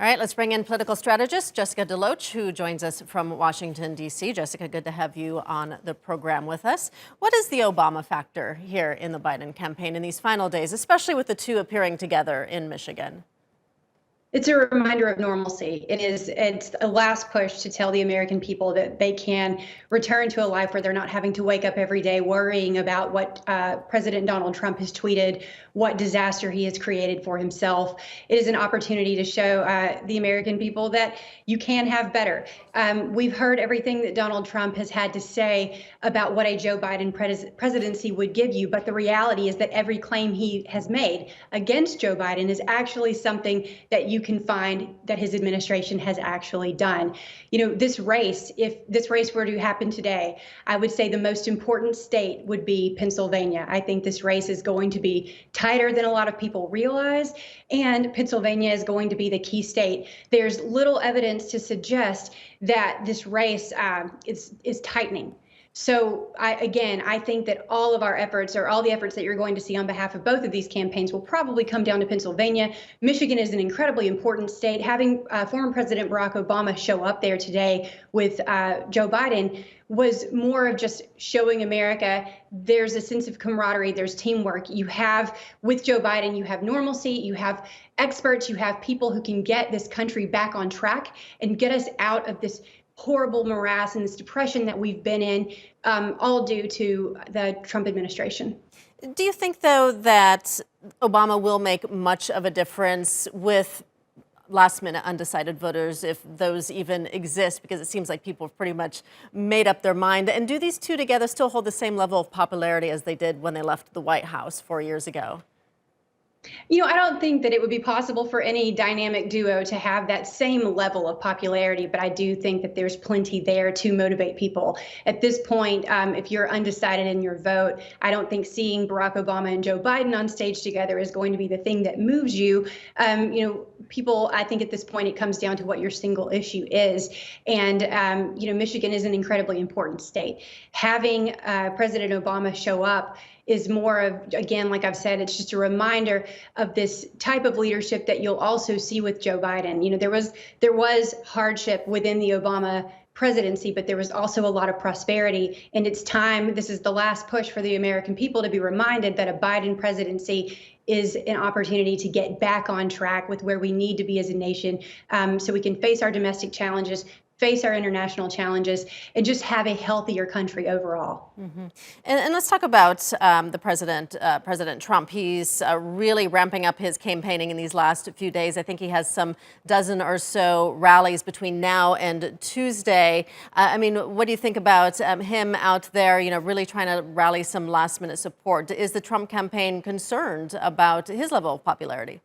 All right, let's bring in political strategist Jessica DeLoach, who joins us from Washington, D.C. Jessica, good to have you on the program with us. What is the Obama factor here in the Biden campaign in these final days, especially with the two appearing together in Michigan? It's a reminder of normalcy. It's a last push to tell the American people that they can return to a life where they're not having to wake up every day worrying about what President Donald Trump has tweeted, what disaster he has created for himself. It is an opportunity to show the American people that you can have better. We've heard everything that Donald Trump has had to say about what a Joe Biden presidency would give you, but the reality is that every claim he has made against Joe Biden is actually something that you can find that his administration has actually done. You know, this race, if this race were to happen today, I would say the most important state would be Pennsylvania. I think this race is going to be tighter than a lot of people realize, and Pennsylvania is going to be the key state. There's little evidence to suggest that this race is tightening. So I think that all of our efforts, or all the efforts that you're going to see on behalf of both of these campaigns, will probably come down to Pennsylvania. Michigan is an incredibly important state. Having former President Barack Obama show up there today with Joe Biden was more of just showing America there's a sense of camaraderie, there's teamwork. You have, with Joe Biden, you have normalcy, you have experts, you have people who can get this country back on track and get us out of this horrible morass and this depression that we've been in, all due to the Trump administration. Do you think, though, that Obama will make much of a difference with last-minute undecided voters, if those even exist? Because it seems like people have pretty much made up their mind. And do these two together still hold the same level of popularity as they did when they left the White House 4 years ago? You know, I don't think that it would be possible for any dynamic duo to have that same level of popularity, but I do think that there's plenty there to motivate people. At this point, if you're undecided in your vote, I don't think seeing Barack Obama and Joe Biden on stage together is going to be the thing that moves you. People, I think at this point, it comes down to what your single issue is. And, Michigan is an incredibly important state. Having President Obama show up is more of, again, like I've said, it's just a reminder of this type of leadership that you'll also see with Joe Biden. You know, there was hardship within the Obama presidency, but there was also a lot of prosperity. And it's time, this is the last push for the American people to be reminded that a Biden presidency is an opportunity to get back on track with where we need to be as a nation, so we can face our domestic challenges, face our international challenges, and just have a healthier country overall. Mm-hmm. And let's talk about the President Trump. He's really ramping up his campaigning in these last few days. I think he has some dozen or so rallies between now and Tuesday. What do you think about him out there, really trying to rally some last-minute support? Is the Trump campaign concerned about his level of popularity?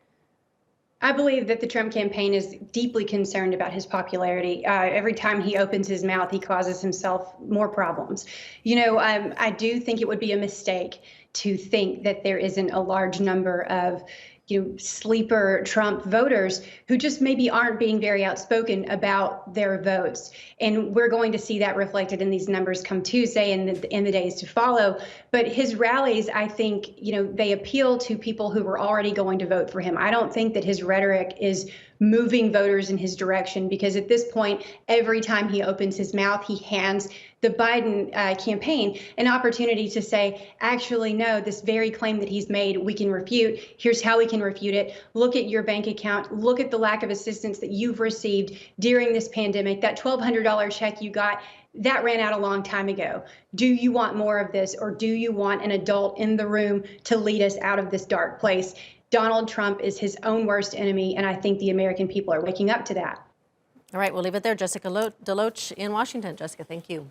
I believe that the Trump campaign is deeply concerned about his popularity. Every time he opens his mouth, he causes himself more problems. I do think it would be a mistake to think that there isn't a large number of sleeper Trump voters who just maybe aren't being very outspoken about their votes. And we're going to see that reflected in these numbers come Tuesday and in the days to follow. But his rallies, I think, they appeal to people who were already going to vote for him. I don't think that his rhetoric is moving voters in his direction, because at this point, every time he opens his mouth, he hands the Biden campaign an opportunity to say, actually, no, this very claim that he's made, we can refute. Here's how we can refute it. Look at your bank account. Look at the lack of assistance that you've received during this pandemic. That $1,200 check you got, that ran out a long time ago. Do you want more of this, or do you want an adult in the room to lead us out of this dark place? Donald Trump is his own worst enemy, and I think the American people are waking up to that. All right, we'll leave it there. Jessica DeLoach in Washington. Jessica, thank you.